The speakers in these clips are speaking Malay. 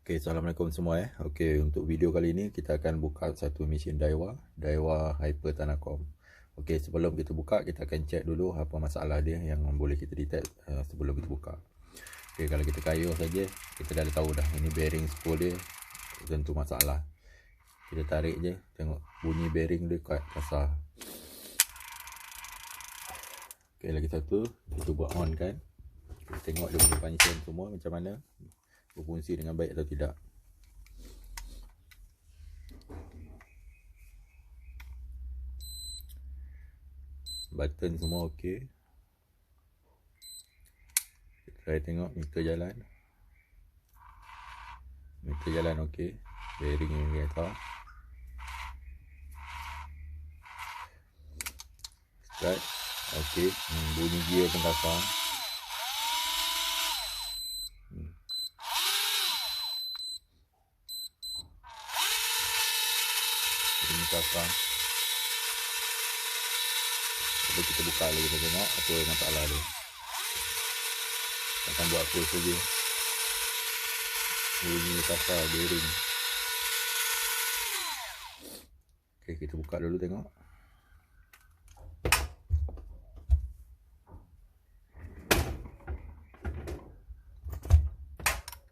Okay, Assalamualaikum semua. Okay, untuk video kali ini kita akan buka satu mesin Daiwa Hyper Tanacom. Okay, sebelum kita buka, kita akan check dulu apa masalah dia yang boleh kita detect sebelum kita buka. Okay, kalau kita kayuh saja, kita dah tahu dah ini bearing spool dia tentu masalah. Kita tarik je, tengok bunyi bearing dia kasar. Okay, lagi satu, kita cuba on kan. Kita tengok dia punya function semua macam mana, berfungsi dengan baik atau tidak. Button semua okey. Kita try tengok meter jalan. Meter jalan okey. Bearing ni atas. Start. Okey. Bunyi gear pun kasar. Bunyi kasar. Cuba kita buka lagi, kita tengok apa masalah dia. Akan buat apa saja. Bunyi kasar bearing. Okey, kita buka dulu tengok.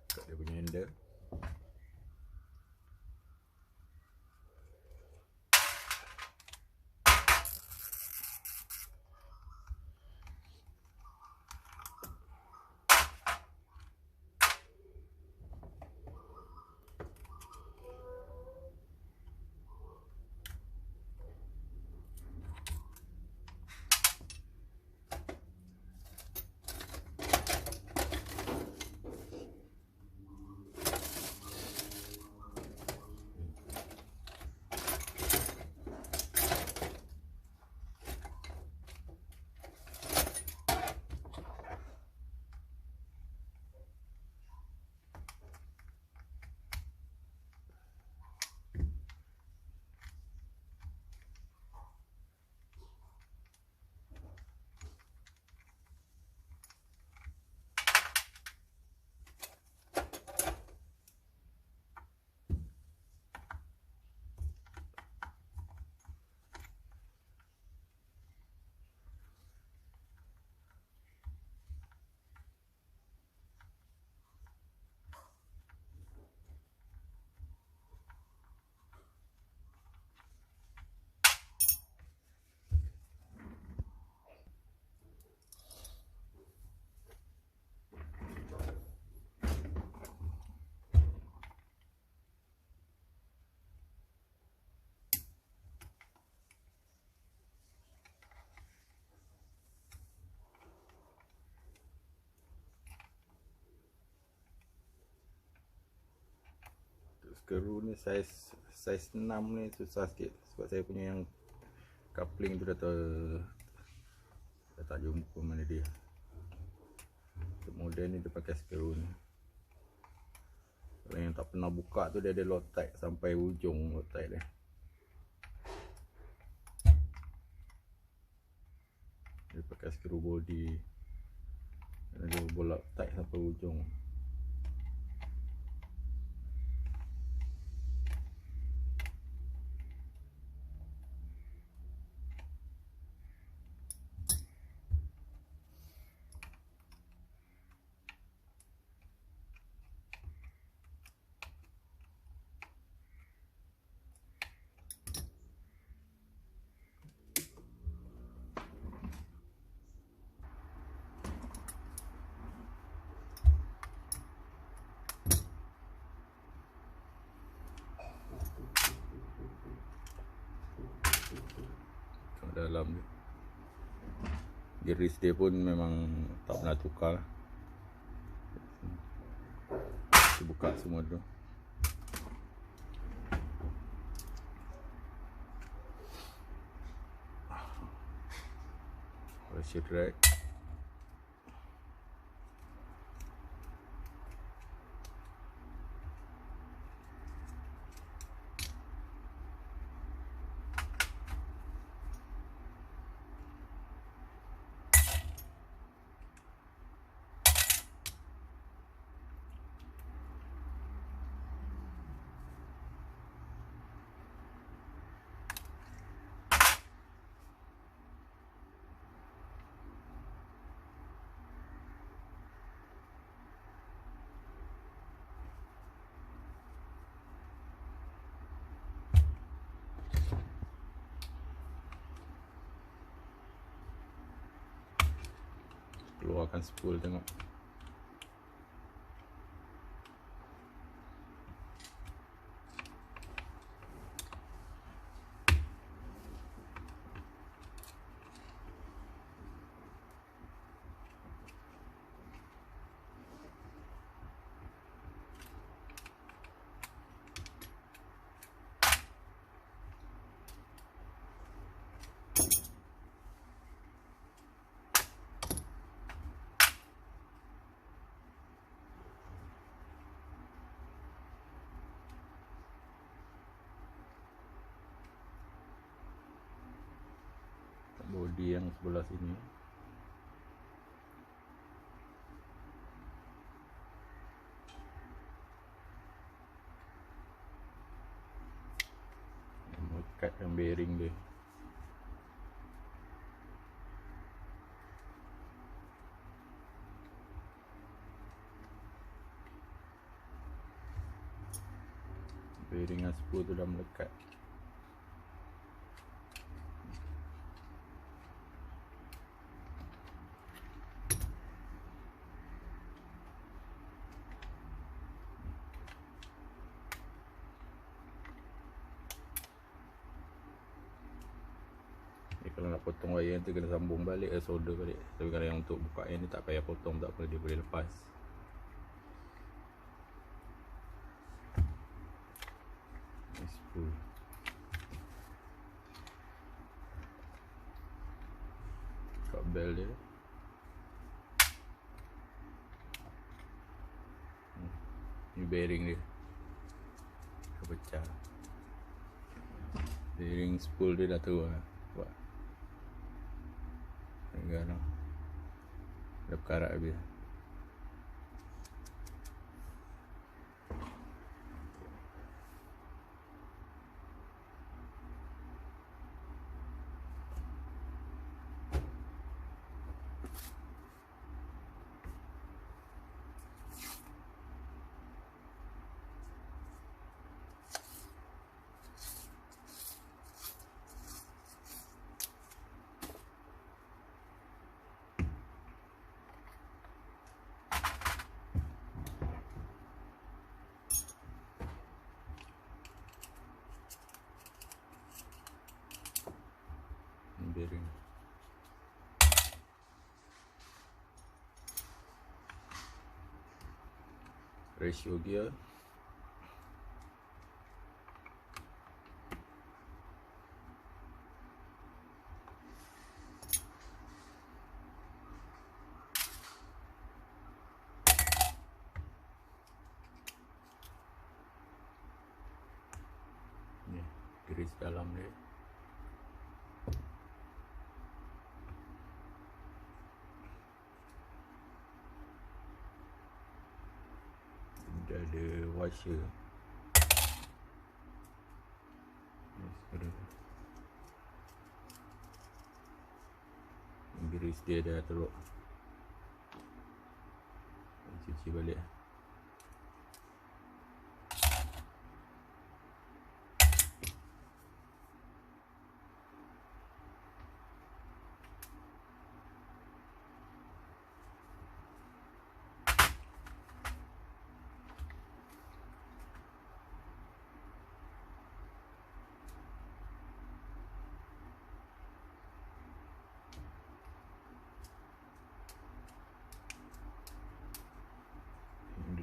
Buka dia punya handle. Skru ni saiz 6 ni susah sikit sebab saya punya yang coupling tu dah tak jumpa mana dia. Untuk model ni dia pakai skru ni. Kalau yang tak pernah buka tu dia ada Loctite sampai ujung Loctite dia. Dia pakai skru body. Dan dia bolak Loctite sampai ujung. Dalam dia geris dia pun memang tak pernah tukar. Kita buka semua dulu. Pressure drag. keluarkan spool tengok. Bodi yang sebelah sini. Melekat yang bearing dia. Bearing dengan spool tu dah melekat. Kalau nak potong wayar tu kena sambung balik, solder balik. Tapi kalau yang untuk buka ni tak payah potong, tak apa, dia boleh lepas. Spool. Buka bel dia. Ni bearing dia. Dah pecah. Bearing spool dia dah turun lah. Buat. Enggak noh. Dah berkarat habis. Bearing. Ratio gear. Ni grease dalam dia. Dia ada washer. Grease dia dah teruk. Cuci balik.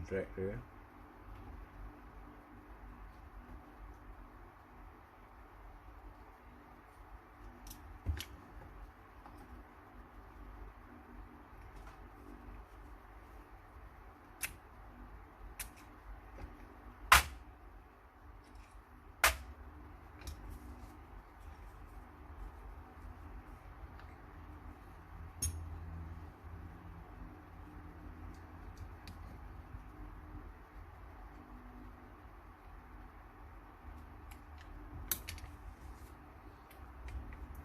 Drag dia.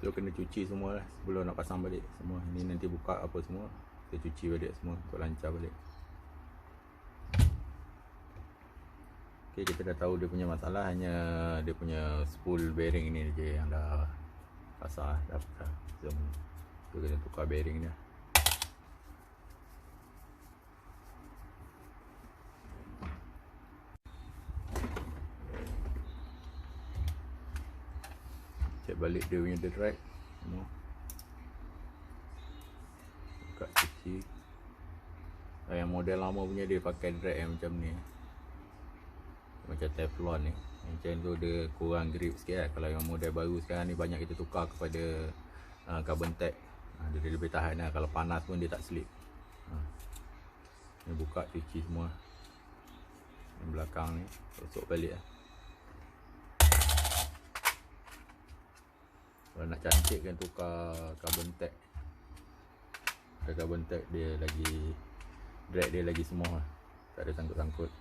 Tu kena cuci semua lah sebelum nak pasang balik semua. Ni nanti buka apa semua, kita cuci balik semua untuk lancar balik. Okay, kita dah tahu dia punya masalah, hanya dia punya spool bearing ni je yang dah kasar, dah pecah. So, kita kena tukar bearing dia. balik dia punya drag semua. Buka cuci. Yang model lama punya dia pakai drag yang macam ni, macam teflon ni. Macam tu dia kurang grip sikit lah. Kalau yang model baru sekarang ni banyak kita tukar kepada carbon tag. Dia lebih tahan lah. Kalau panas pun dia tak slip. Ni buka cuci semua. Yang belakang ni gosok balik lah. Kalau nak cantik kan tukar carbon tag. Carbon tag dia lagi, drag dia lagi semua lah. Tak ada sangkut-sangkut.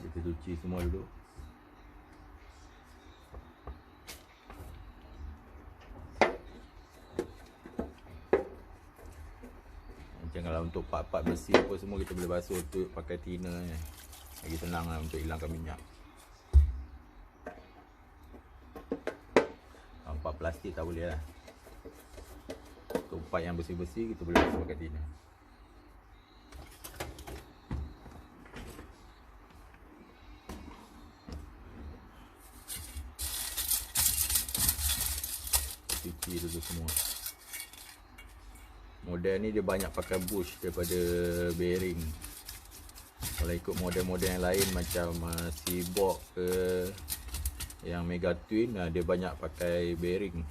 Kita cuci semua dulu. Macam kalau untuk part-part bersih apa semua kita boleh basuh tu pakai thinner ni. Lagi senang lah untuk hilangkan minyak. Part plastik tak boleh lah. Untuk part yang bersih-bersih kita boleh basuh pakai thinner. Cuci dulu semua. Model ni dia banyak pakai bush daripada bearing. Kalau ikut model-model yang lain macam Seabox ke yang Mega Twin, dia banyak pakai bearing.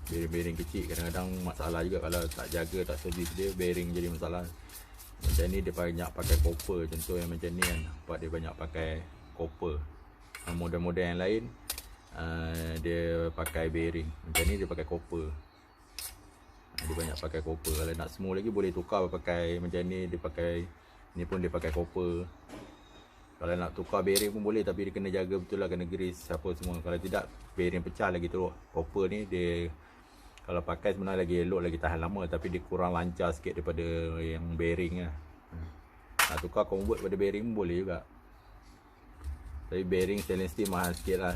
Bearing kecil kadang-kadang masalah juga kalau tak jaga, tak servis dia, bearing jadi masalah. Macam ni dia banyak pakai copper. Contoh yang macam ni kan, nampak dia banyak pakai copper. Model-model yang lain dia pakai bearing. Macam ni dia pakai copper. Dia banyak pakai copper. Kalau nak semua lagi boleh tukar pakai macam ni, dia pakai ni pun dia pakai copper. Kalau nak tukar bearing pun boleh, tapi dia kena jaga betul lah, kena grease apa semua. Kalau tidak bearing pecah lagi teruk. Copper ni dia kalau pakai sebenarnya lagi elok, lagi tahan lama, tapi dia kurang lancar sikit daripada yang bearing lah. Nak tukar convert pada bearing pun boleh juga. Tapi bearing stainless steel mahal sikit lah.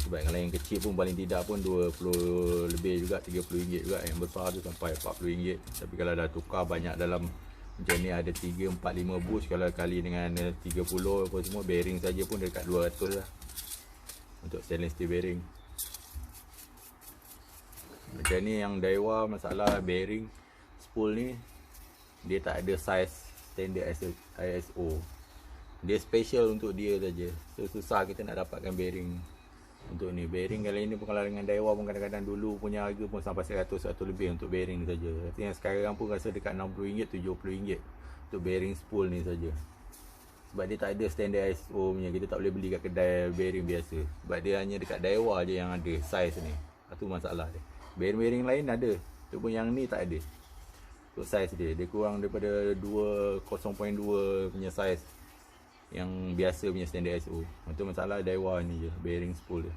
Sebab kalau yang kecil pun paling tidak pun 20 lebih juga, RM30 juga. Yang besar tu sampai RM40. Tapi kalau dah tukar banyak dalam macam ni, ada 3, 4, 5 bush, kalau kali dengan 30 apa semua, bearing saja pun dekat 200 lah untuk stainless steel bearing. Macam ni yang Daiwa, masalah bearing spool ni dia tak ada size standard ISO. Dia special untuk dia saja. So susah kita nak dapatkan bearing untuk ni. Bearing kali ni pun kalau dengan Daiwa pun kadang-kadang dulu punya harga pun sampai 100 lebih untuk bearing ni saja. Tapi yang sekarang pun rasa dekat RM60, RM70 untuk bearing spool ni saja. Sebab dia tak ada standard ISO punya, kita tak boleh beli kat kedai bearing biasa. Sebab dia hanya dekat Daiwa je yang ada size ni. Itu masalah dia. Bearing-bearing lain ada, tu pun yang ni tak ada. Untuk size dia kurang daripada 0.2 punya size yang biasa punya standard ISO. Itu masalah Daiwa ni je, bearing spool dia.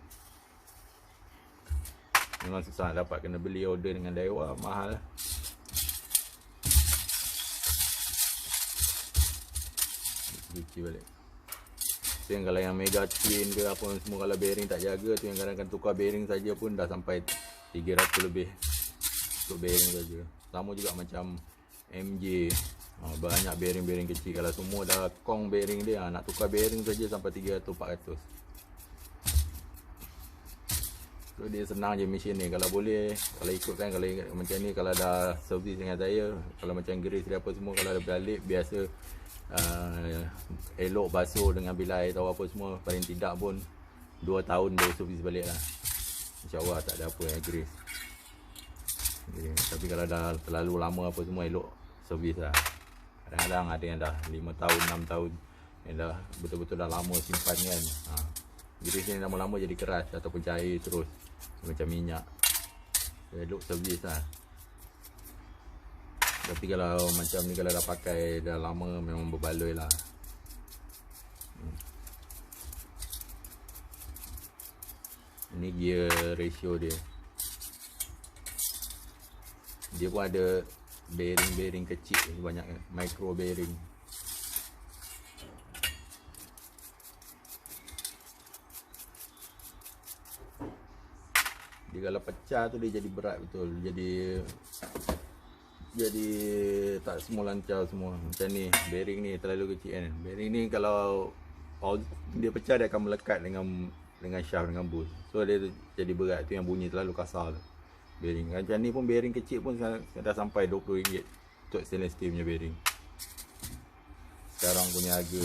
Memang susah nak dapat, kena beli order dengan Daiwa, mahal. Cuci balik. Tu yang kalau yang Mega Twin ke apa semua, kalau bearing tak jaga tu yang kadang-kadang tukar bearing saja pun dah sampai 300 lebih untuk bearing saja. Sama juga macam MJ. Banyak bearing-bearing kecil. Kalau semua dah kong bearing dia, nak tukar bearing saja sampai 300-400. So dia senang je mesin ni. Kalau boleh, kalau ikutkan, kalau macam ni, kalau dah servis dengan saya, kalau macam grease dia apa semua, kalau dah balik biasa elok basuh dengan bilai atau apa semua, paling tidak pun 2 tahun dia servis balik lah. InsyaAllah tak ada apa yang grease. Tapi kalau dah terlalu lama apa semua, elok servis lah. Kadang-kadang ada yang dah 5 tahun, 6 tahun, yang dah betul-betul dah lama simpan kan. Grease ni lama-lama jadi keras ataupun cair terus macam minyak. Elok servis lah. Tapi kalau macam ni, kalau dah pakai dah lama, memang berbaloi lah. Ini gear ratio dia. Dia pun ada bearing-bearing kecil, banyak micro bearing. Dia kalau pecah tu dia jadi berat betul. Jadi jadi tak semua lancar semua. Macam ni, bearing ni terlalu kecil kan. Bearing ni kalau dia pecah, dia akan melekat dengan shaft, dengan bus. So dia jadi berat, tu yang bunyi terlalu kasar tu. Bearing macam ni pun, bearing kecil pun dah sampai RM20 untuk stainless steel punya bearing. Sekarang punya harga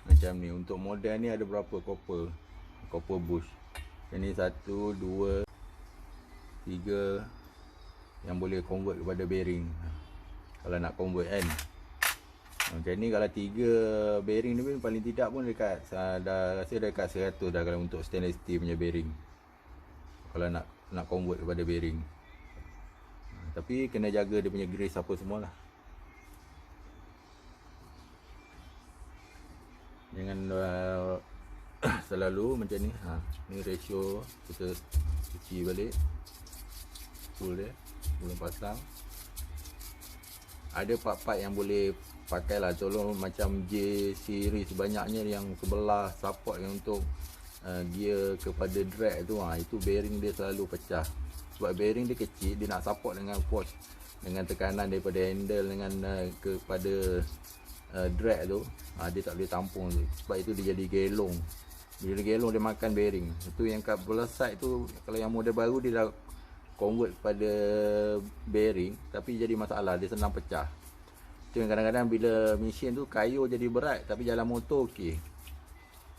macam ni. Untuk model ni ada berapa copper bush. Ini 1, 2, 3 yang boleh convert kepada bearing. Kalau nak convert kan. Macam ni kalau 3 bearing ni pun paling tidak pun dekat dah rasa dekat 100 dah kalau untuk stainless steel punya bearing. Kalau nak convert kepada bearing. Tapi kena jaga dia punya grease apa semualah. Jangan selalu macam ni. Ni ratio kita cuci balik. Full dia belum pasang. Ada part-part yang boleh pakai lah. Tolong macam J series banyaknya yang sebelah support yang untuk gear kepada drag tu, itu bearing dia selalu pecah. Sebab bearing dia kecil, dia nak support dengan force, dengan tekanan daripada handle dengan kepada drag tu, dia tak boleh tampung tu. Sebab itu dia jadi gelong. Bila gelong dia makan bearing. Itu yang kat belah side tu, kalau yang model baru dia dah convert kepada bearing, tapi jadi masalah, dia senang pecah. Itu yang kadang-kadang bila mesin tu kayu jadi berat, tapi jalan motor okey.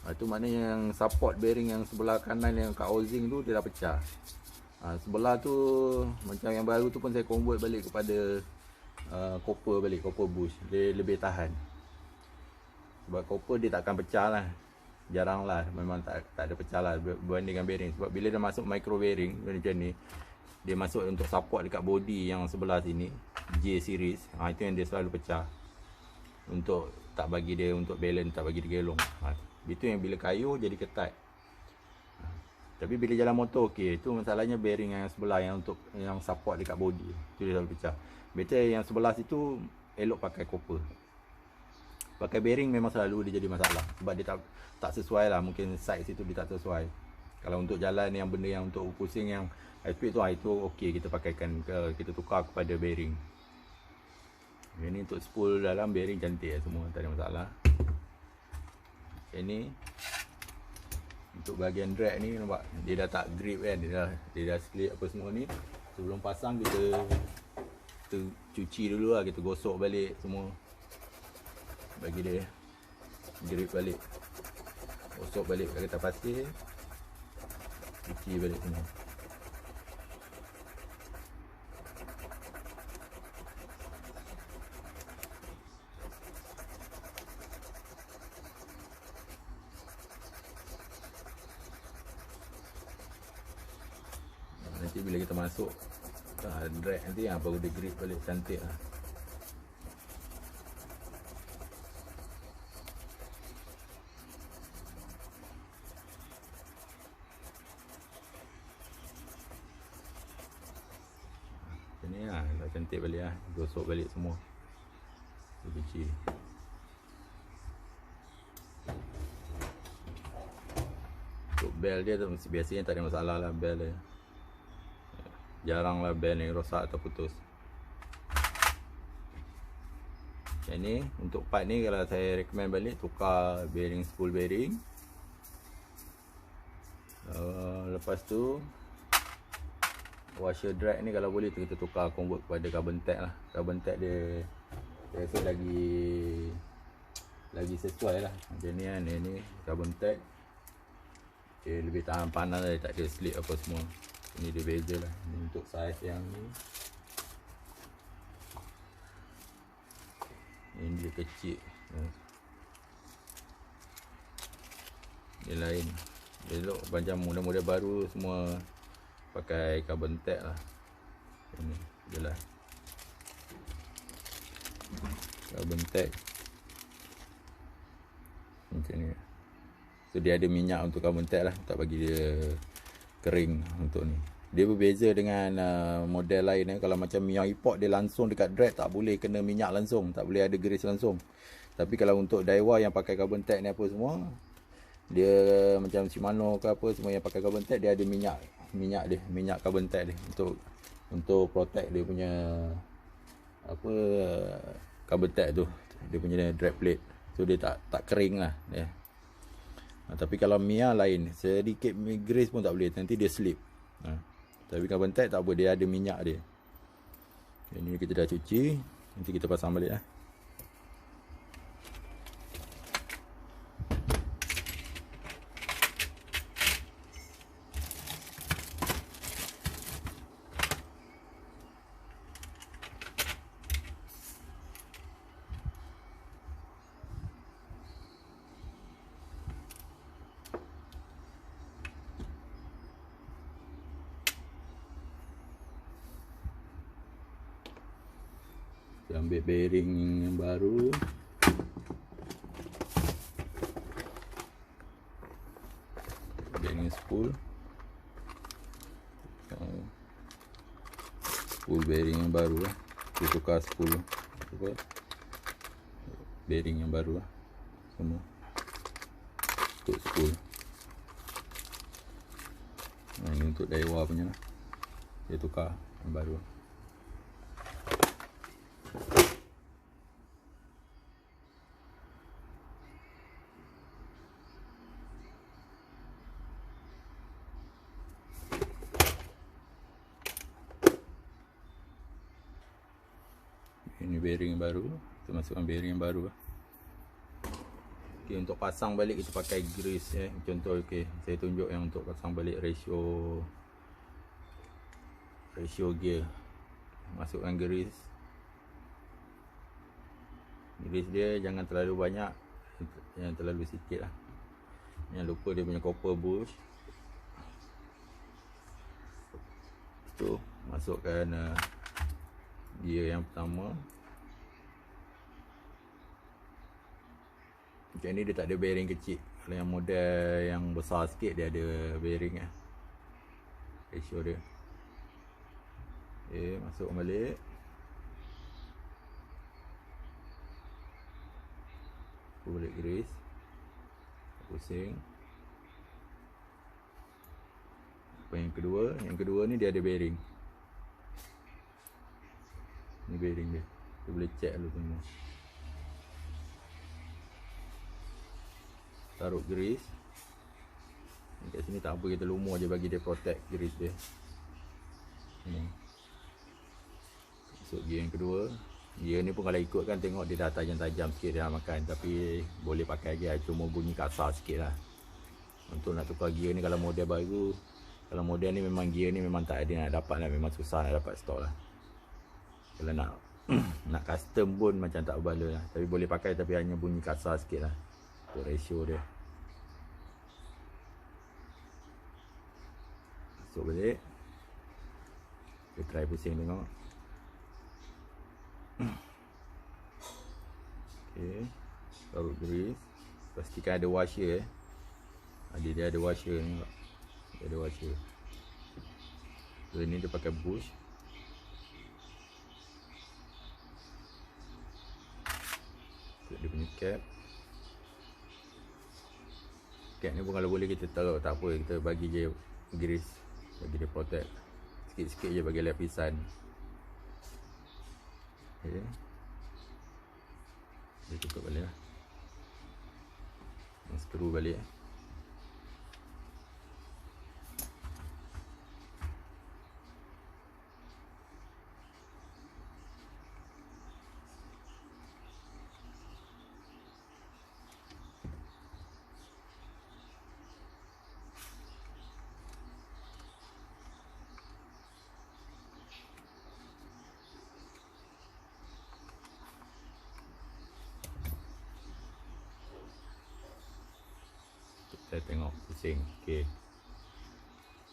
Itu maknanya yang support bearing yang sebelah kanan yang kat housing tu dia dah pecah. Sebelah tu macam yang baru tu pun saya convert balik kepada copper balik, copper bush. Dia lebih tahan. Sebab copper dia takkan pecah lah. Jarang lah, memang tak ada pecah lah berbanding dengan bearing. Sebab bila dia masuk micro bearing macam ni, dia masuk untuk support dekat body yang sebelah sini, J series, itu yang dia selalu pecah. Untuk tak bagi dia untuk balance, tak bagi dia gelong. Itu yang bila kayu jadi ketat. Tapi bila jalan motor okey. Itu masalahnya bearing yang sebelah yang untuk yang support dekat body, itu dia selalu pecah. Better yang sebelah situ elok pakai copper. Pakai bearing memang selalu dia jadi masalah. Sebab dia tak sesuai lah. Mungkin size situ dia tak sesuai. Kalau untuk jalan yang benda yang untuk pusing yang high speed tu, itu okey kita pakaikan, kita tukar kepada bearing. Ini untuk spool dalam bearing cantik semua, tak ada masalah. Ini untuk bahagian drag ni, nampak dia dah tak grip kan, dia dah slip apa semua ni. Sebelum pasang kita cuci dulu lah, kita gosok balik semua, bagi dia grip balik. Gosok balik kat kertas pasir, cuci balik semua. Nanti bila kita masuk drag nanti baru dia grip balik cantik lah. Macam ni lah, dah cantik balik lah. Gosok balik semua, cuci. Untuk bel dia tu biasanya tak ada masalah lah, bel dia. Jarang lah bel yang rosak atau putus. Yang ni untuk part ni, kalau saya recommend balik, tukar bearing, spool bearing. Lepas tu washer drag ni kalau boleh tu kita tukar, convert kepada carbon tag lah. Carbon tag dia saya rasa lagi sesuai lah. Macam ni kan, ni carbon tag dia lebih tahan panas lah, dia tak ada slip apa semua. Ini dia beza lah. Ini untuk saiz yang ni, ini dia kecil, dia lain. Elok macam model-model baru semua pakai carbon tag lah. Ini je lah, carbon tag macam ni. So dia ada minyak untuk carbon tag lah, tak bagi dia kering untuk ni. Dia berbeza dengan model lain. Kalau macam Mia Epok, dia langsung dekat drag, tak boleh kena minyak langsung, tak boleh ada grease langsung. Tapi kalau untuk Daiwa yang pakai carbon tag ni apa semua, dia macam Shimano ke apa semua yang pakai carbon tag, dia ada minyak carbon tag dia untuk protect dia punya apa carbon tag tu, dia punya drag plate. So dia tak kering lah dia. Tapi kalau Mia lain, sedikit grease pun tak boleh, nanti dia slip. Tapi carbon tag tak apa, dia ada minyak dia. Ini kita dah cuci, nanti kita pasang balik lah. Kita ambil bearing yang baru. Bearing spool. Spool bearing yang baru lah. Kita tukar spool apa? Bearing yang baru lah. Semua untuk spool. Ini untuk Daiwa punya lah. Dia tukar yang baru. Ini bearing yang baru, kita masukkan bearing yang baru. Okay, untuk pasang balik kita pakai grease Contoh saya tunjuk yang untuk pasang balik ratio gear. Masukkan grease. Grease dia jangan terlalu banyak, jangan terlalu sikit lah. Jangan lupa dia punya copper bush. Tu masukkan gear yang pertama. Macam ni dia tak ada bearing kecil. Kalau yang model yang besar sikit dia ada bearing ratio dia. Okay, masuk balik. Balik grease. Pusing. Apa yang kedua? Yang kedua ni dia ada bearing. Ni bearing dia. Kita boleh check dulu semua. Taruh grease. Kat sini tak apa, kita lumur je bagi dia protect grease dia. Masuk gear yang kedua. Gear ni pun kalau ikut kan tengok dia dah tajam-tajam sikit dia nak makan. Tapi boleh pakai lagi, cuma bunyi kasar sikit lah. Untuk nak tukar gear ni kalau model baru, kalau model ni memang gear ni memang tak ada nak dapat lah. Memang susah nak dapat stok lah. Kalau nak nak custom pun macam tak berbaloi lah. Tapi boleh pakai, tapi hanya bunyi kasar sikit lah untuk ratio dia. Masuk balik. Kita try pusing tengok. Okay, taruh grease. Pastikan ada washer dia ada washer ni. Dia ada washer. So ini dia pakai bush. Dia punya cap. Cap ni pun kalau boleh kita taruh, tak apa, kita bagi je grease, bagi dia protect. Sikit-sikit je bagi lapisan. Okay. Dia tutup balik lah. Skru balik. Saya tengok pusing. Okay,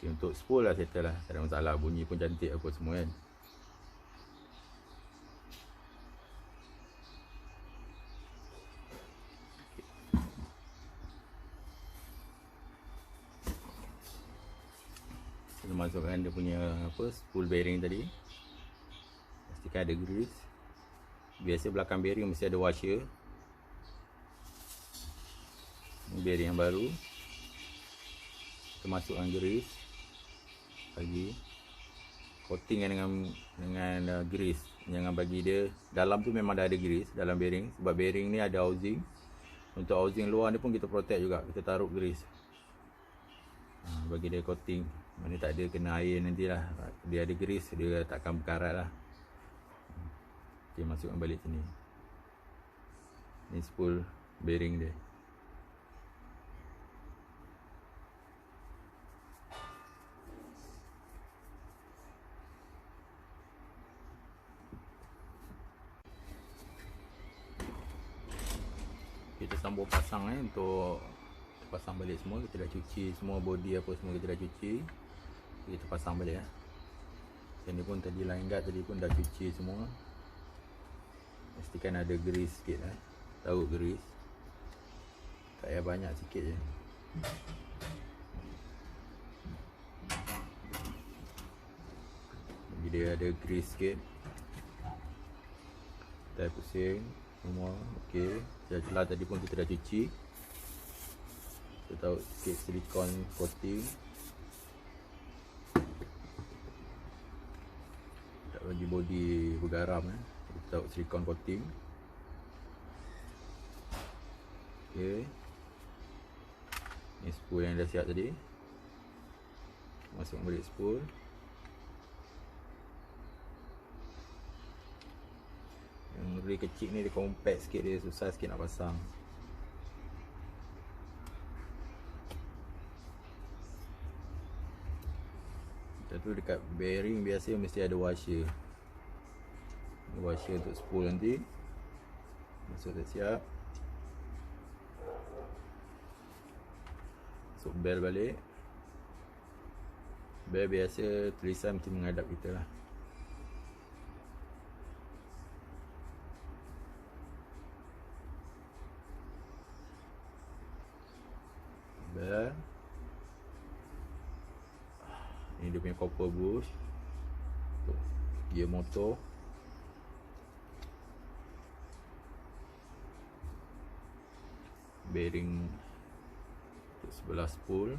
untuk spool lah settle lah, tak ada masalah. Bunyi pun cantik apa semua kan. masukkan dia punya spool bearing tadi. Pastikan ada grease. Biasa belakang bearing mesti ada washer. Ini bearing yang baru. Kita masukkan grease lagi, coating dengan grease. Jangan bagi dia dalam tu memang dah ada grease dalam bearing, sebab bearing ni ada housing. Untuk housing luar ni pun kita protect juga, kita taruh grease. Bagi dia coating, mana tak ada kena air nantilah. Dia ada grease, dia takkan berkarat lah. Okay, masukkan balik sini. Ni spool bearing dia. Kita sambung pasang untuk pasang balik semua. Kita dah cuci semua body apa semua, kita dah cuci. Kita pasang balik ya. Yang ni pun tadi line guard tadi pun dah cuci semua. Pastikan ada grease sikit taruh grease. Tak payah banyak, sikit je. Bagi dia ada grease sikit. Tai pusing semua. Okey, celah tadi pun kita dah cuci. Kita taruh sikit silikon coating. Tak bagi body bergaram kita taruh silikon coating. Okey, ni spool yang dah siap tadi. Masuk balik spool. Yang ray kecil ni dia compact sikit, dia susah sikit nak pasang. Lepas tu dekat bearing biasa mesti ada washer. Washer untuk spool nanti. Masuk dah siap. Masuk bel balik. Bel biasa tulisan mesti menghadap kita lah. Bel. Ini dia punya copper bush untuk gear motor. Bearing untuk sebelah spool.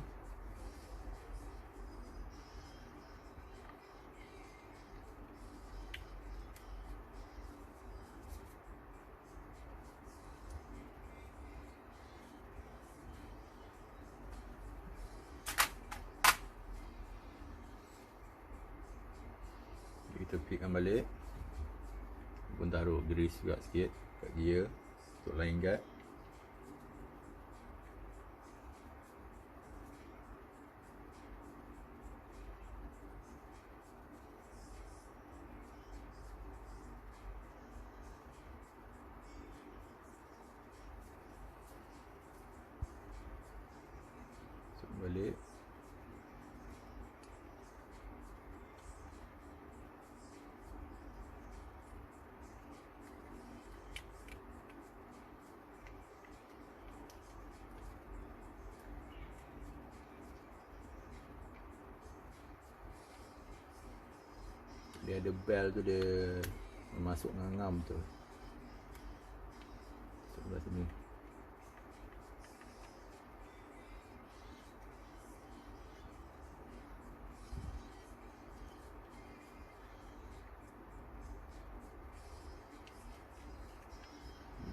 Kita fitkan balik. Pun taruh grease juga sikit kat gear untuk line guard. Masuk balik. Dia ada bel tu, dia masuk ngam tu. Sebelah sini.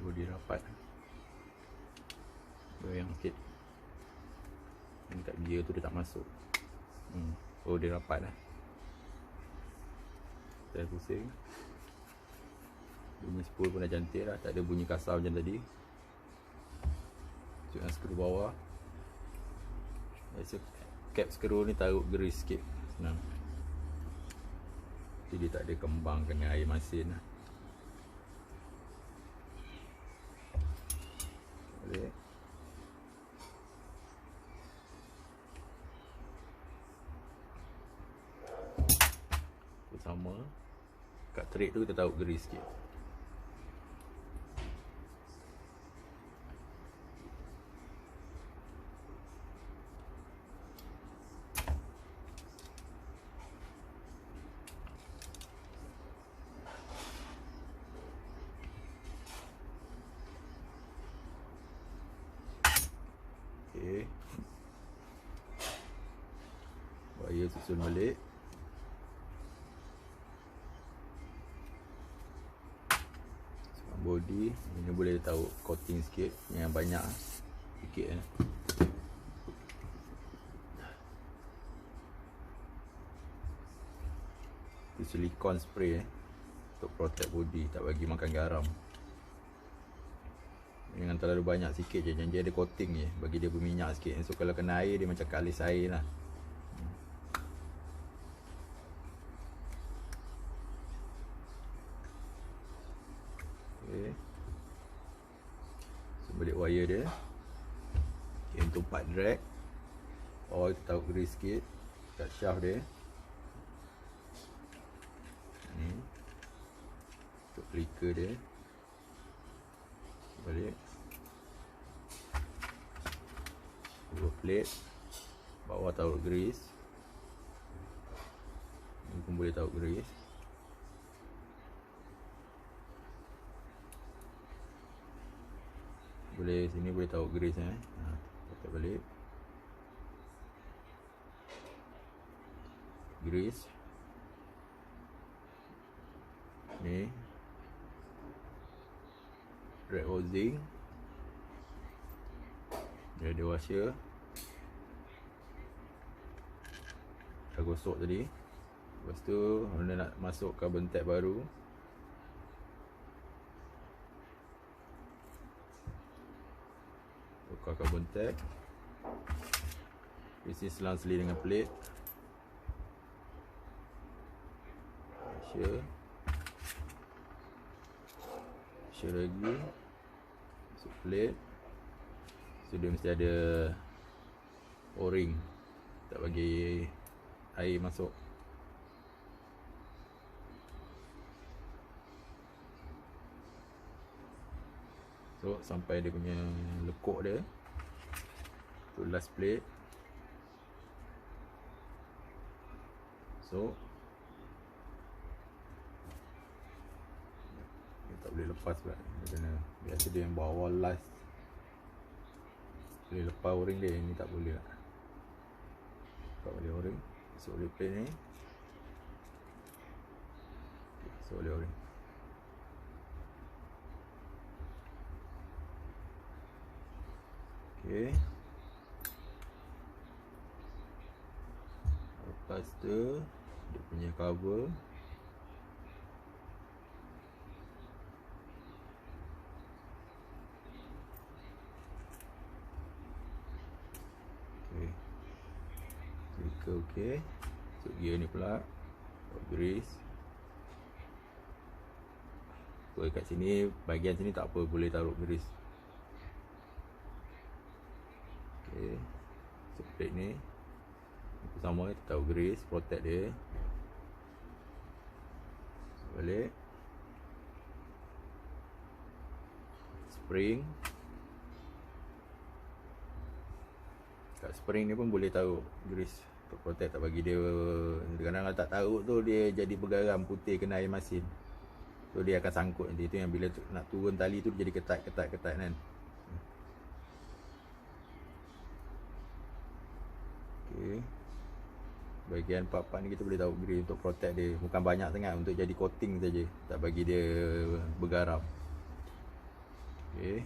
Bodi rapat. Yang sikit. Yang kat gear tu dia tak masuk. Oh, dia rapat lah. Saya pusing. Bunyi spool pun dah cantik lah, tak ada bunyi kasar macam tadi. Masukkan skru bawah. Biasa cap skru ni taruh grease sikit, senang. Jadi dia tak ada kembang kena air masin lah. Balik. Sama. Kat thread tu kita taruh grease sikit. susun balik. Body ini boleh tahu coating sikit, yang banyak sikit itu silikon spray untuk protect body, tak bagi makan garam. Jangan terlalu banyak, sikit je, jangan dia ada coating je, bagi dia berminyak sikit. So kalau kena air dia macam kalis air lah. Okay. So balik wire dia. Okay, untuk part drag, kita taruh grease sikit kat shaft dia. Ni untuk flicker dia. Balik dua plate, bawah taruh grease, ni pun boleh taruh grease. Boleh sini boleh taruh grease letak balik grease. Ni drag housing, dia ada washer, dah gosok tadi. Lepas tu anda nak masuk carbon tag baru, tukar carbon tag. Di sini selang-seling dengan plate, washer lagi, masuk plate. So dia mesti ada o-ring, tak bagi air masuk. So sampai dia punya lekuk dia, tu last plate. So tak boleh lepas pula, dia kena, biasa dia yang bawah last boleh lepas o-ring dia, ni tak boleh lah. Tak boleh o-ring, so boleh plate ni, so boleh o-ring. Okay, lepas tu dia punya cover. Okay, so gear ni pula grease. So kat sini, bahagian sini tak apa, boleh taruh grease. Okay, so plate ni sama, kita taruh grease, protect dia. So, balik spring. Kat spring ni pun boleh taruh grease untuk protect, tak bagi dia, kadang-kadang tak taruh tu dia jadi bergaram putih kena air masin, so dia akan sangkut nanti. Tu yang bila nak turun tali tu jadi ketat kan. Okay, bahagian part-part ni kita boleh taruh grease untuk protect dia, bukan banyak sangat, untuk jadi coating saja, tak bagi dia bergaram. Okay,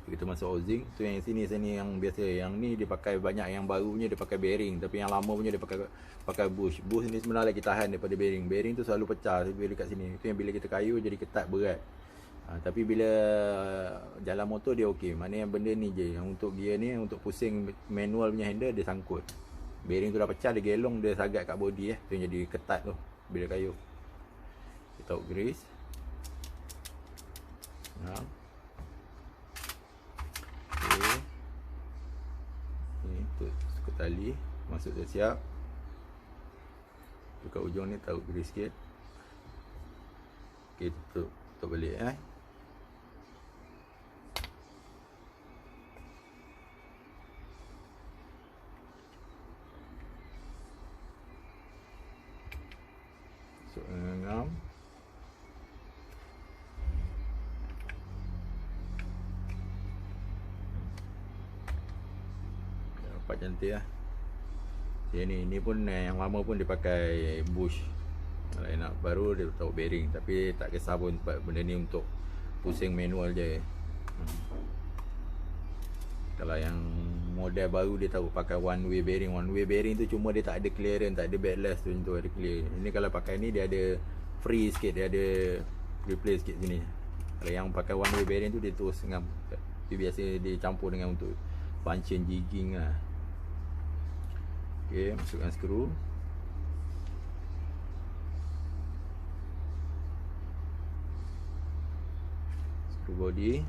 kita masuk housing. Tu yang sini yang biasa, yang ni dia pakai banyak, yang barunya dia pakai bearing, tapi yang lama punya dia pakai bush. Bush ni sebenarnya lagi tahan daripada bearing. Bearing tu selalu pecah bila dekat sini. Tu yang bila kita kayu jadi ketat, berat. Tapi bila jalan motor dia okey. Mana yang benda ni je, yang untuk gear ni, untuk pusing manual punya handle dia sangkut. Bearing tu dah pecah, dia gelong, dia sagat kat body tu yang jadi ketat tu bila kayu. Kita taruh grease. Ni untuk suku tali masuk dah siap. Dekat ujung ni taruh grease sikit. Okey, tutup balik So ngam. Nampak cantik lah. Okay, ni pun yang lama pun dia pakai bush. Kalau nak baru dia tahu bearing, tapi tak kisah pun sebab benda ni untuk pusing manual je. Kalau yang model baru dia tahu pakai one way bearing. One way bearing tu cuma dia tak ada clearance, tak ada backlash tu, untuk ada clear. Ini kalau pakai ni dia ada free sikit, dia ada replace sikit sini. Kalau yang pakai one way bearing tu dia terus ngam. Tapi biasa dia campur dengan untuk punching jigging lah. Okay, masukkan skru. Skru body.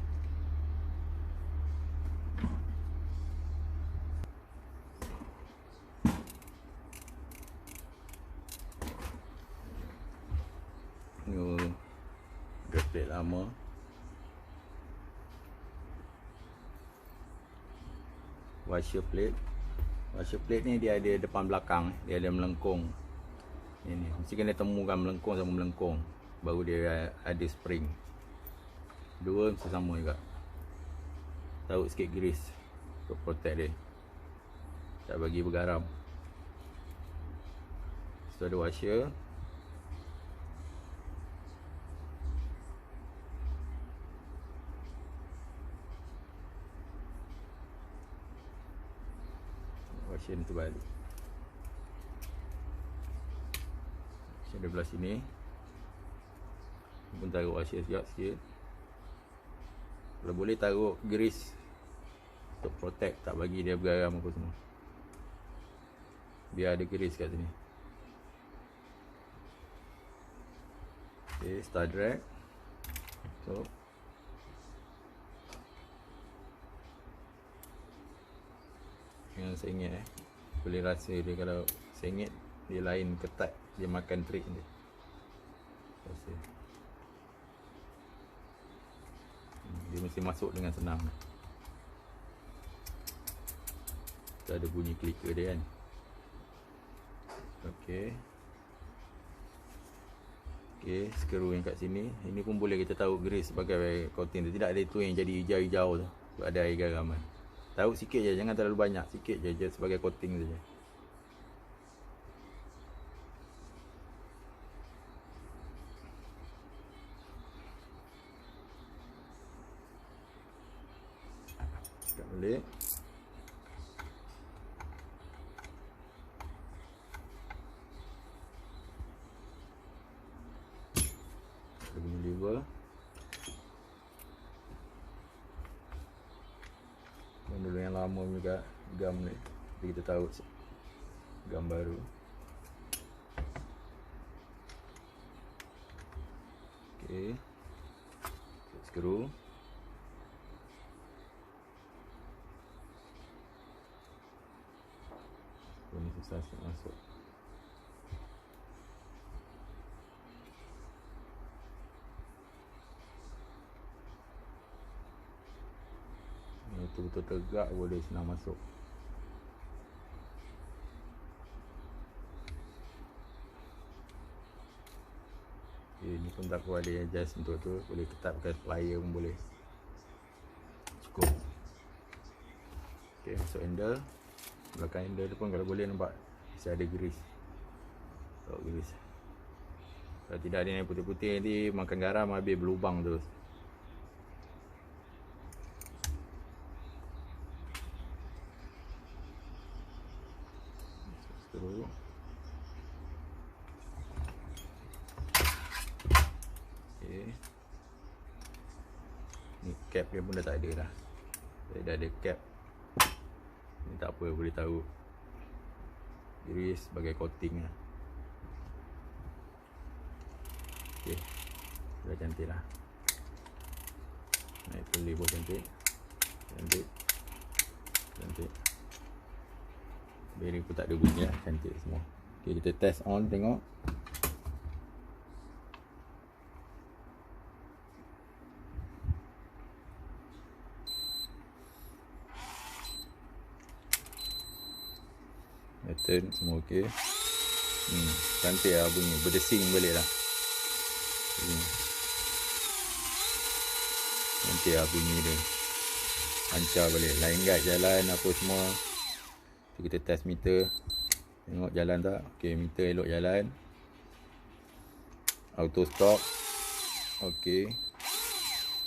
Ni drag plate lama. Washer plate. Washer plate ni dia ada depan belakang, dia ada melengkung. Ini mesti kena temukan melengkung sama melengkung, baru dia ada spring. Dua mesti sama juga. Taruh sikit grease untuk protect dia, tak bagi bergaram. So ada washer. Washer ni terbalik. Washer di belah sini. Pun taruh washer sikit. Kalau boleh taruh grease untuk protect, tak bagi dia bergaram apa semua. Biar ada grease kat sini. Okay, start drag. So yang sengit boleh rasa dia, kalau sengit dia lain, ketat, dia makan trik dia. Rasa dia mesti masuk dengan senang. Tu ada bunyi clicker dia kan. Okey. Okey, skru yang kat sini, ini pun boleh kita taruh grease sebagai coating tu. Tidak ada tu yang jadi hijau-hijau tu, sebab ada air garam kan. Taruh sikit je, jangan terlalu banyak, sikit je, just sebagai coating saja. Dekat balik. Ada bunyi lever. Yang dulu yang lama juga gam ni, jadi kita taruh gam baru. Okey, skru. Ini susah sikit masuk. Betul-betul tegak boleh senang masuk. Okay, ni pun tak perlu ada adjust untuk tu, boleh ketat pakai plier pun boleh. Cukup. Okay, masuk handle. Belakang handle tu pun kalau boleh nampak masih ada grease. Taruh grease. Kalau tidak ada yang putih-putih nanti makan garam habis berlubang terus. Skru. Okay. Ni cap dia pun dah tak ada dah. Dah ada cap. Ni tak apa, boleh taruh grease sebagai coating lah. Okay, dah cantik lah. Naik peli pun cantik. Cantik. Bearing pun tak ada bunyi lah, cantik semua. Okay, kita test on tengok. Pattern semua okey. Cantik lah bunyi, berdesing balik lah. Cantik lah bunyi dia, lancar balik. Line guide jalan apa semua. So, kita test meter. Tengok jalan tak. Okey, meter elok jalan. Auto stop. Okey.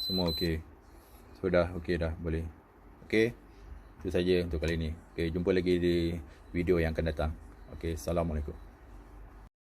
Semua okey. So dah okey dah, boleh. Okey. Itu saja untuk kali ni. Okey, jumpa lagi di video yang akan datang. Okey, assalamualaikum.